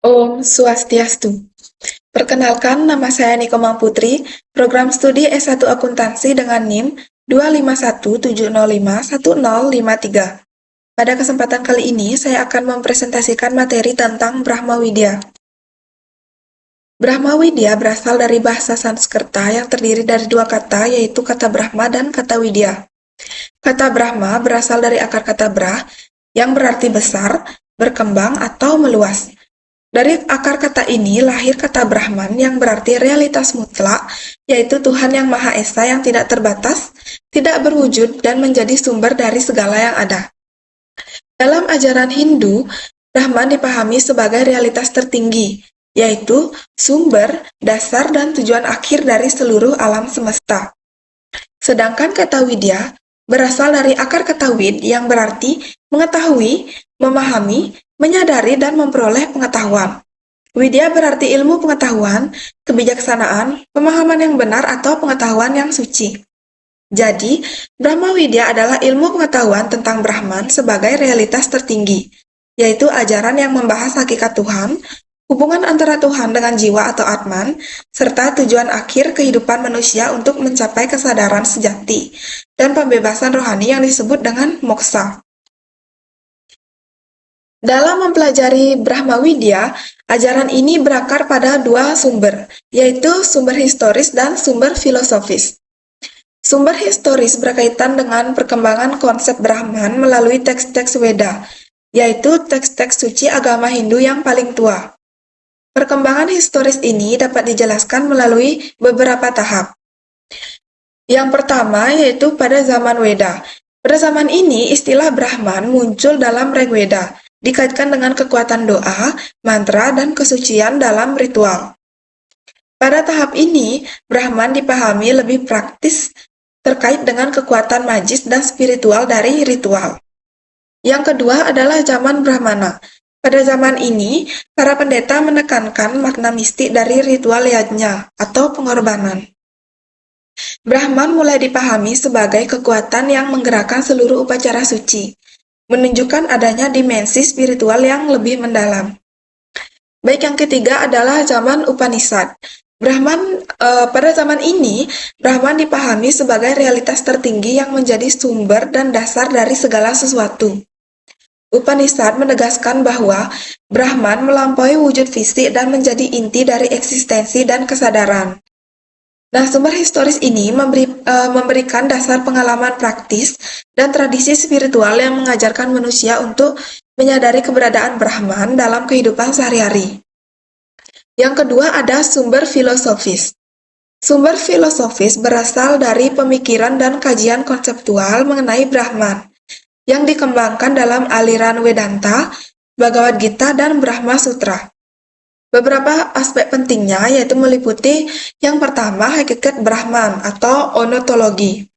Om Swastiastu. Perkenalkan, nama saya Nikoma Putri, program studi S1 Akuntansi dengan NIM 25170510053. Pada kesempatan kali ini, saya akan mempresentasikan materi tentang Brahma Widya. Brahma Widya berasal dari bahasa Sanskerta yang terdiri dari dua kata, yaitu kata Brahma dan kata Widya. Kata Brahma berasal dari akar kata Brah, yang berarti besar, berkembang, atau meluas. Dari akar kata ini lahir kata Brahman yang berarti realitas mutlak, yaitu Tuhan yang Maha Esa yang tidak terbatas, tidak berwujud, dan menjadi sumber dari segala yang ada. Dalam ajaran Hindu, Brahman dipahami sebagai realitas tertinggi, yaitu sumber, dasar, dan tujuan akhir dari seluruh alam semesta. Sedangkan kata Widya berasal dari akar kata wid yang berarti mengetahui, memahami, menyadari, dan memperoleh pengetahuan. Widya berarti ilmu pengetahuan, kebijaksanaan, pemahaman yang benar, atau pengetahuan yang suci. Jadi, Brahma Widya adalah ilmu pengetahuan tentang Brahman sebagai realitas tertinggi, yaitu ajaran yang membahas hakikat Tuhan, hubungan antara Tuhan dengan jiwa atau Atman, serta tujuan akhir kehidupan manusia untuk mencapai kesadaran sejati dan pembebasan rohani yang disebut dengan moksa. Dalam mempelajari Brahma Widya, ajaran ini berakar pada dua sumber, yaitu sumber historis dan sumber filosofis. Sumber historis berkaitan dengan perkembangan konsep Brahman melalui teks-teks Weda, yaitu teks-teks suci agama Hindu yang paling tua. Perkembangan historis ini dapat dijelaskan melalui beberapa tahap. Yang pertama yaitu pada zaman Weda. Pada zaman ini, istilah Brahman muncul dalam Rigveda, dikaitkan dengan kekuatan doa, mantra, dan kesucian dalam ritual. Pada tahap ini, Brahman dipahami lebih praktis terkait dengan kekuatan magis dan spiritual dari ritual. Yang kedua adalah zaman Brahmana. Pada zaman ini, para pendeta menekankan makna mistik dari ritual yajna atau pengorbanan. Brahman mulai dipahami sebagai kekuatan yang menggerakkan seluruh upacara suci, menunjukkan adanya dimensi spiritual yang lebih mendalam. Baik, yang ketiga adalah zaman Upanishad. Pada zaman ini, Brahman dipahami sebagai realitas tertinggi yang menjadi sumber dan dasar dari segala sesuatu. Upanishad menegaskan bahwa Brahman melampaui wujud fisik dan menjadi inti dari eksistensi dan kesadaran. Nah, sumber historis ini memberikan dasar pengalaman praktis dan tradisi spiritual yang mengajarkan manusia untuk menyadari keberadaan Brahman dalam kehidupan sehari-hari. Yang kedua ada sumber filosofis. Sumber filosofis berasal dari pemikiran dan kajian konseptual mengenai Brahman yang dikembangkan dalam aliran Vedanta, Bhagavad Gita, dan Brahma Sutra. Beberapa aspek pentingnya yaitu meliputi yang pertama hakikat Brahman atau onotologi.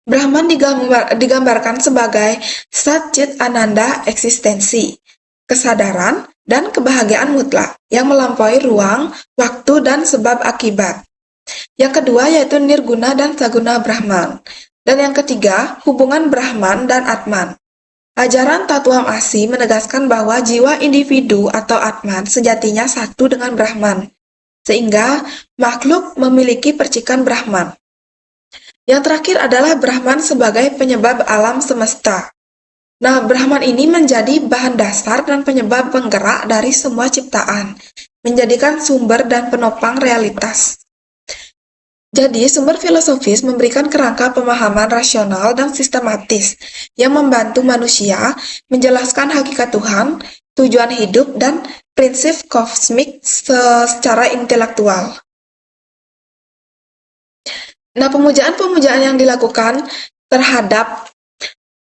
Brahman digambarkan sebagai Sat Chit Ananda eksistensi, kesadaran, dan kebahagiaan mutlak yang melampaui ruang, waktu, dan sebab akibat. Yang kedua yaitu Nirguna dan Saguna Brahman. Dan yang ketiga, hubungan Brahman dan Atman. Ajaran Tatuam Asi menegaskan bahwa jiwa individu atau Atman sejatinya satu dengan Brahman, sehingga makhluk memiliki percikan Brahman. Yang terakhir adalah Brahman sebagai penyebab alam semesta. Nah, Brahman ini menjadi bahan dasar dan penyebab penggerak dari semua ciptaan, menjadikan sumber dan penopang realitas. Jadi, sumber filosofis memberikan kerangka pemahaman rasional dan sistematis yang membantu manusia menjelaskan hakikat Tuhan, tujuan hidup, dan prinsip kosmik secara intelektual. Nah, pemujaan-pemujaan yang dilakukan terhadap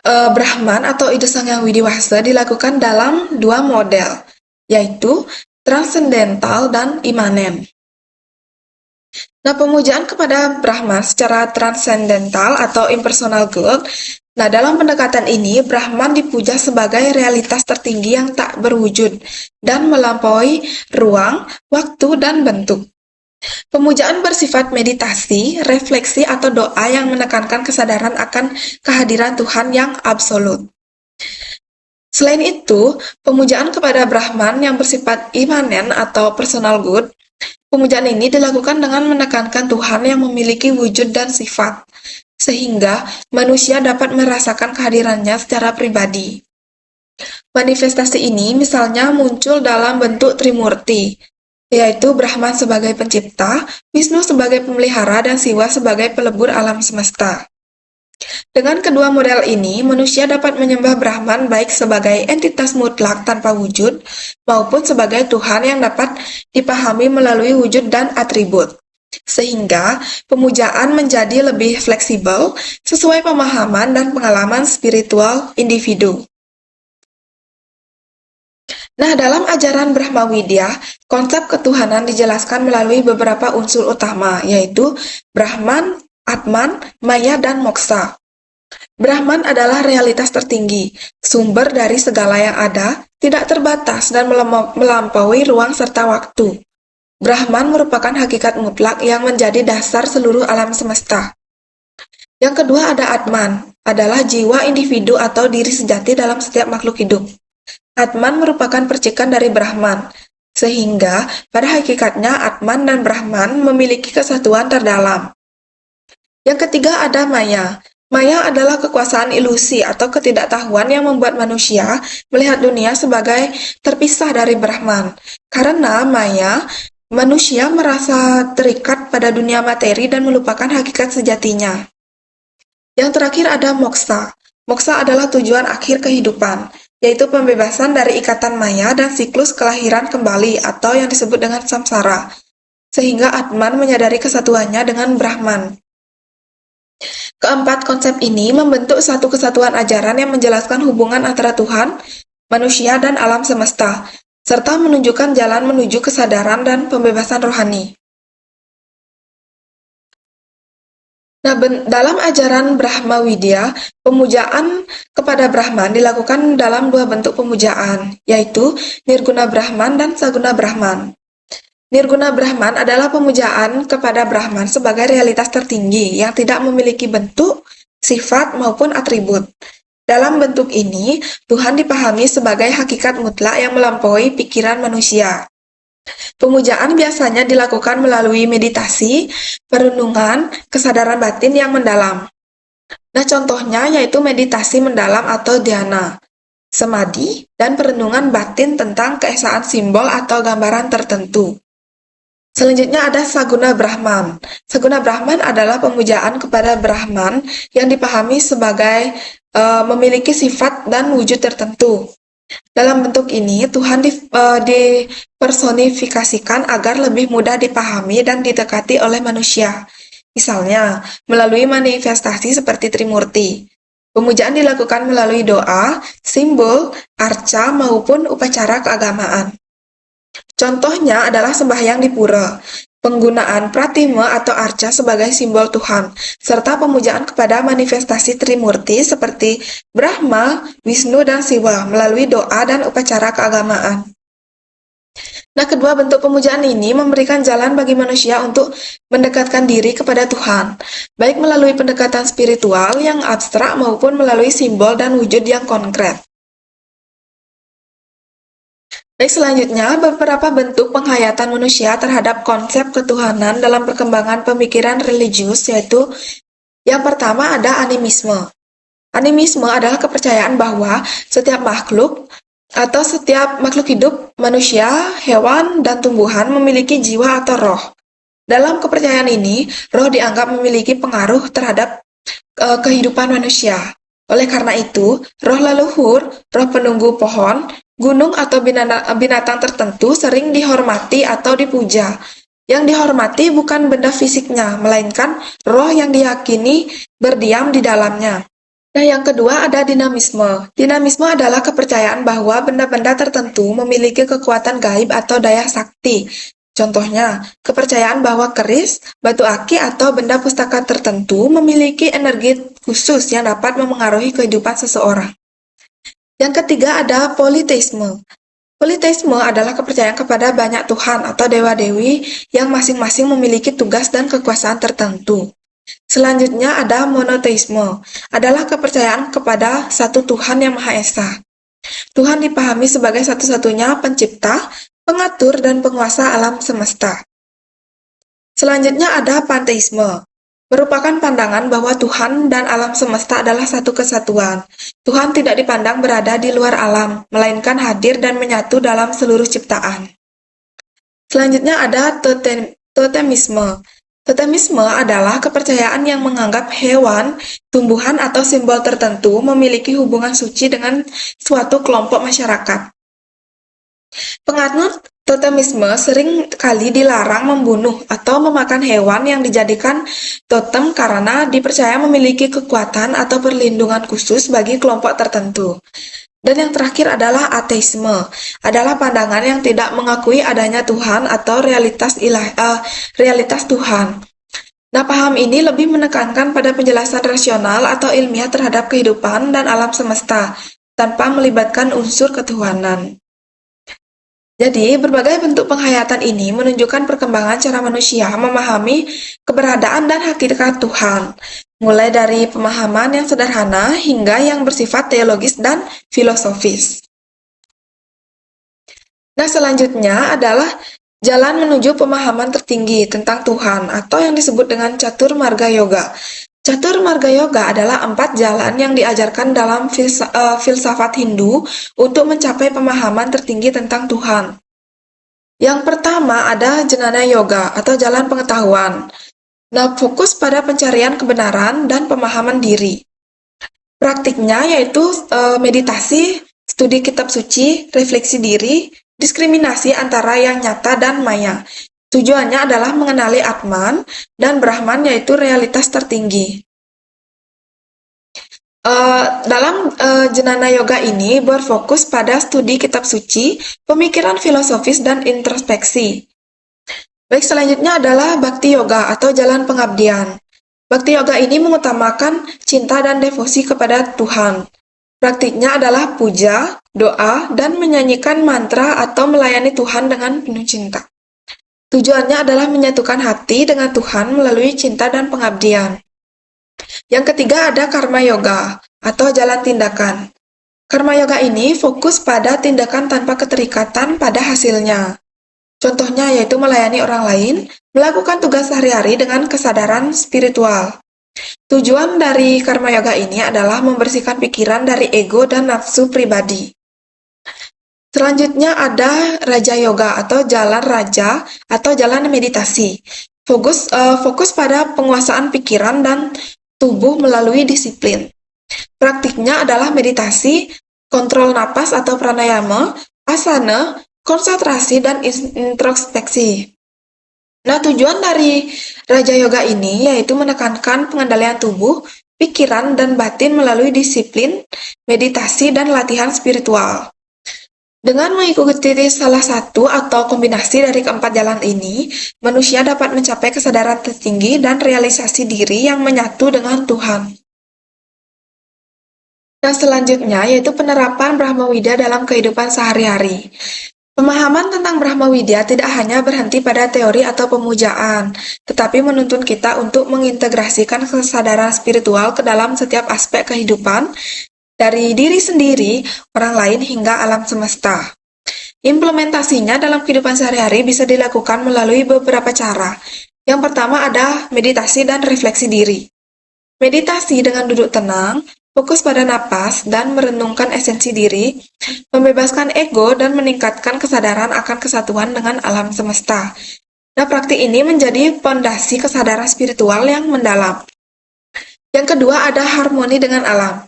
Brahman atau Ida Sang Hyang Widiwasa dilakukan dalam dua model, yaitu transendental dan imanen. Nah, pemujaan kepada Brahman secara transendental atau impersonal God. Nah, dalam pendekatan ini, Brahman dipuja sebagai realitas tertinggi yang tak berwujud dan melampaui ruang, waktu, dan bentuk. Pemujaan bersifat meditasi, refleksi, atau doa yang menekankan kesadaran akan kehadiran Tuhan yang absolut. Selain itu, pemujaan kepada Brahman yang bersifat imanen atau personal good, pemujaan ini dilakukan dengan menekankan Tuhan yang memiliki wujud dan sifat, sehingga manusia dapat merasakan kehadirannya secara pribadi. Manifestasi ini misalnya muncul dalam bentuk Trimurti, yaitu Brahman sebagai pencipta, Wisnu sebagai pemelihara, dan Siwa sebagai pelebur alam semesta. Dengan kedua model ini, manusia dapat menyembah Brahman baik sebagai entitas mutlak tanpa wujud, maupun sebagai Tuhan yang dapat dipahami melalui wujud dan atribut. Sehingga, pemujaan menjadi lebih fleksibel sesuai pemahaman dan pengalaman spiritual individu. Nah, dalam ajaran Brahma Widya, konsep ketuhanan dijelaskan melalui beberapa unsur utama, yaitu Brahman, Atman, Maya, dan Moksa. Brahman adalah realitas tertinggi, sumber dari segala yang ada, tidak terbatas dan melampaui ruang serta waktu. Brahman merupakan hakikat mutlak yang menjadi dasar seluruh alam semesta. Yang kedua ada Atman, adalah jiwa individu atau diri sejati dalam setiap makhluk hidup. Atman merupakan percikan dari Brahman, sehingga pada hakikatnya Atman dan Brahman memiliki kesatuan terdalam. Yang ketiga ada Maya. Maya adalah kekuasaan ilusi atau ketidaktahuan yang membuat manusia melihat dunia sebagai terpisah dari Brahman. Karena Maya, manusia merasa terikat pada dunia materi dan melupakan hakikat sejatinya. Yang terakhir ada Moksa. Moksa adalah tujuan akhir kehidupan, yaitu pembebasan dari ikatan Maya dan siklus kelahiran kembali atau yang disebut dengan samsara, sehingga Atman menyadari kesatuannya dengan Brahman. Keempat konsep ini membentuk satu kesatuan ajaran yang menjelaskan hubungan antara Tuhan, manusia, dan alam semesta, serta menunjukkan jalan menuju kesadaran dan pembebasan rohani. Nah, dalam ajaran Brahma Widya, pemujaan kepada Brahman dilakukan dalam dua bentuk pemujaan, yaitu Nirguna Brahman dan Saguna Brahman. Nirguna Brahman adalah pemujaan kepada Brahman sebagai realitas tertinggi yang tidak memiliki bentuk, sifat, maupun atribut. Dalam bentuk ini, Tuhan dipahami sebagai hakikat mutlak yang melampaui pikiran manusia. Pemujaan biasanya dilakukan melalui meditasi, perenungan, kesadaran batin yang mendalam. Nah, contohnya yaitu meditasi mendalam atau dhyana, samadhi, dan perenungan batin tentang keesaan simbol atau gambaran tertentu. Selanjutnya ada Saguna Brahman. Saguna Brahman adalah pemujaan kepada Brahman yang dipahami sebagai memiliki sifat dan wujud tertentu. Dalam bentuk ini, Tuhan dipersonifikasikan agar lebih mudah dipahami dan didekati oleh manusia. Misalnya, melalui manifestasi seperti Trimurti. Pemujaan dilakukan melalui doa, simbol, arca, maupun upacara keagamaan. Contohnya adalah sembahyang di pura, penggunaan pratima atau arca sebagai simbol Tuhan, serta pemujaan kepada manifestasi Trimurti seperti Brahma, Wisnu, dan Siwa melalui doa dan upacara keagamaan. Nah, kedua bentuk pemujaan ini memberikan jalan bagi manusia untuk mendekatkan diri kepada Tuhan, baik melalui pendekatan spiritual yang abstrak maupun melalui simbol dan wujud yang konkret. Baik, selanjutnya beberapa bentuk penghayatan manusia terhadap konsep ketuhanan dalam perkembangan pemikiran religius, yaitu yang pertama ada animisme. Animisme adalah kepercayaan bahwa setiap makhluk atau setiap makhluk hidup, manusia, hewan, dan tumbuhan memiliki jiwa atau roh. Dalam kepercayaan ini, roh dianggap memiliki pengaruh terhadap kehidupan manusia. Oleh karena itu, roh leluhur, roh penunggu pohon, gunung atau binatang tertentu sering dihormati atau dipuja. Yang dihormati bukan benda fisiknya, melainkan roh yang diyakini berdiam di dalamnya. Nah, yang kedua ada dinamisme. Dinamisme adalah kepercayaan bahwa benda-benda tertentu memiliki kekuatan gaib atau daya sakti. Contohnya, kepercayaan bahwa keris, batu aki, atau benda pustaka tertentu memiliki energi khusus yang dapat memengaruhi kehidupan seseorang. Yang ketiga ada politeisme. Politeisme adalah kepercayaan kepada banyak Tuhan atau dewa-dewi yang masing-masing memiliki tugas dan kekuasaan tertentu. Selanjutnya ada monoteisme, adalah kepercayaan kepada satu Tuhan yang Maha Esa. Tuhan dipahami sebagai satu-satunya pencipta, pengatur, dan penguasa alam semesta. Selanjutnya ada panteisme, merupakan pandangan bahwa Tuhan dan alam semesta adalah satu kesatuan. Tuhan tidak dipandang berada di luar alam, melainkan hadir dan menyatu dalam seluruh ciptaan. Selanjutnya ada totemisme. Totemisme adalah kepercayaan yang menganggap hewan, tumbuhan, atau simbol tertentu memiliki hubungan suci dengan suatu kelompok masyarakat. Penganut totemisme sering kali dilarang membunuh atau memakan hewan yang dijadikan totem karena dipercaya memiliki kekuatan atau perlindungan khusus bagi kelompok tertentu. Dan yang terakhir adalah ateisme, adalah pandangan yang tidak mengakui adanya Tuhan atau realitas Tuhan. Nah, paham ini lebih menekankan pada penjelasan rasional atau ilmiah terhadap kehidupan dan alam semesta, tanpa melibatkan unsur ketuhanan. Jadi, berbagai bentuk penghayatan ini menunjukkan perkembangan cara manusia memahami keberadaan dan hakikat Tuhan, mulai dari pemahaman yang sederhana hingga yang bersifat teologis dan filosofis. Nah, selanjutnya adalah jalan menuju pemahaman tertinggi tentang Tuhan atau yang disebut dengan Catur Marga Yoga. Catur Marga Yoga adalah 4 jalan yang diajarkan dalam filsafat Hindu untuk mencapai pemahaman tertinggi tentang Tuhan. Yang pertama ada Jnana Yoga atau jalan pengetahuan. Nah, fokus pada pencarian kebenaran dan pemahaman diri. Praktiknya yaitu meditasi, studi kitab suci, refleksi diri, diskriminasi antara yang nyata dan maya. Tujuannya adalah mengenali Atman dan Brahman yaitu realitas tertinggi. Dalam Jnana Yoga ini berfokus pada studi kitab suci, pemikiran filosofis, dan introspeksi. Baik, selanjutnya adalah Bhakti Yoga atau jalan pengabdian. Bhakti Yoga ini mengutamakan cinta dan devosi kepada Tuhan. Praktiknya adalah puja, doa, dan menyanyikan mantra atau melayani Tuhan dengan penuh cinta. Tujuannya adalah menyatukan hati dengan Tuhan melalui cinta dan pengabdian. Yang ketiga ada Karma Yoga atau jalan tindakan. Karma Yoga ini fokus pada tindakan tanpa keterikatan pada hasilnya. Contohnya yaitu melayani orang lain, melakukan tugas sehari-hari dengan kesadaran spiritual. Tujuan dari Karma Yoga ini adalah membersihkan pikiran dari ego dan nafsu pribadi. Selanjutnya ada Raja Yoga atau jalan raja atau jalan meditasi. Fokus pada penguasaan pikiran dan tubuh melalui disiplin. Praktiknya adalah meditasi, kontrol napas atau pranayama, asana, konsentrasi, dan introspeksi. Nah, tujuan dari Raja Yoga ini yaitu menekankan pengendalian tubuh, pikiran, dan batin melalui disiplin, meditasi, dan latihan spiritual. Dengan mengikuti salah satu atau kombinasi dari keempat jalan ini, manusia dapat mencapai kesadaran tertinggi dan realisasi diri yang menyatu dengan Tuhan. Nah, selanjutnya yaitu penerapan Brahmawidya dalam kehidupan sehari-hari. Pemahaman tentang Brahmawidya tidak hanya berhenti pada teori atau pemujaan, tetapi menuntun kita untuk mengintegrasikan kesadaran spiritual ke dalam setiap aspek kehidupan, dari diri sendiri, orang lain, hingga alam semesta. Implementasinya dalam kehidupan sehari-hari bisa dilakukan melalui beberapa cara. Yang pertama ada meditasi dan refleksi diri. Meditasi dengan duduk tenang, fokus pada napas, dan merenungkan esensi diri, membebaskan ego dan meningkatkan kesadaran akan kesatuan dengan alam semesta. Nah, praktik ini menjadi fondasi kesadaran spiritual yang mendalam. Yang kedua ada harmoni dengan alam.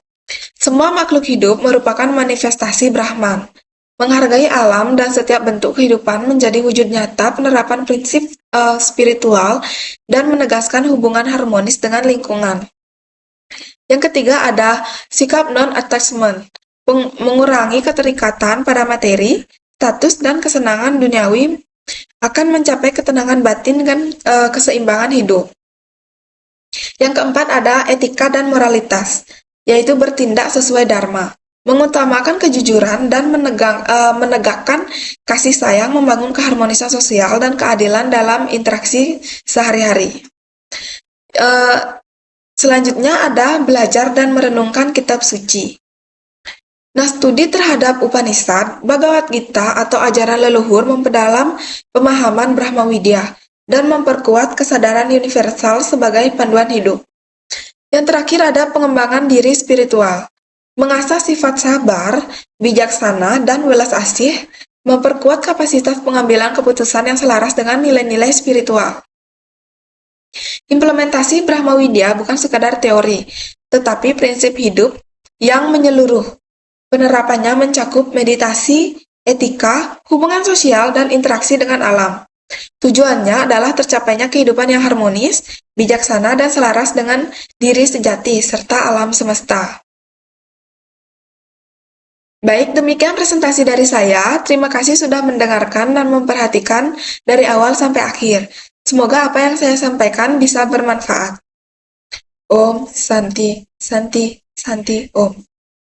Semua makhluk hidup merupakan manifestasi Brahman. Menghargai alam dan setiap bentuk kehidupan menjadi wujud nyata penerapan prinsip spiritual dan menegaskan hubungan harmonis dengan lingkungan. Yang ketiga ada sikap non-attachment, mengurangi keterikatan pada materi, status, dan kesenangan duniawi akan mencapai ketenangan batin dan keseimbangan hidup. Yang keempat ada etika dan moralitas, yaitu bertindak sesuai dharma, mengutamakan kejujuran dan menegakkan kasih sayang, membangun keharmonisan sosial dan keadilan dalam interaksi sehari-hari. Selanjutnya ada belajar dan merenungkan kitab suci. Nah, studi terhadap Upanishad, Bhagavad Gita, atau ajaran leluhur memperdalam pemahaman Brahma Widya dan memperkuat kesadaran universal sebagai panduan hidup. Yang terakhir ada pengembangan diri spiritual. Mengasah sifat sabar, bijaksana, dan welas asih, memperkuat kapasitas pengambilan keputusan yang selaras dengan nilai-nilai spiritual. Implementasi Brahma Widya bukan sekadar teori, tetapi prinsip hidup yang menyeluruh. Penerapannya mencakup meditasi, etika, hubungan sosial, dan interaksi dengan alam. Tujuannya adalah tercapainya kehidupan yang harmonis, bijaksana, dan selaras dengan diri sejati serta alam semesta. Baik, demikian presentasi dari saya. Terima kasih sudah mendengarkan dan memperhatikan dari awal sampai akhir. Semoga apa yang saya sampaikan bisa bermanfaat. Om Santi, Santi, Santi, Om.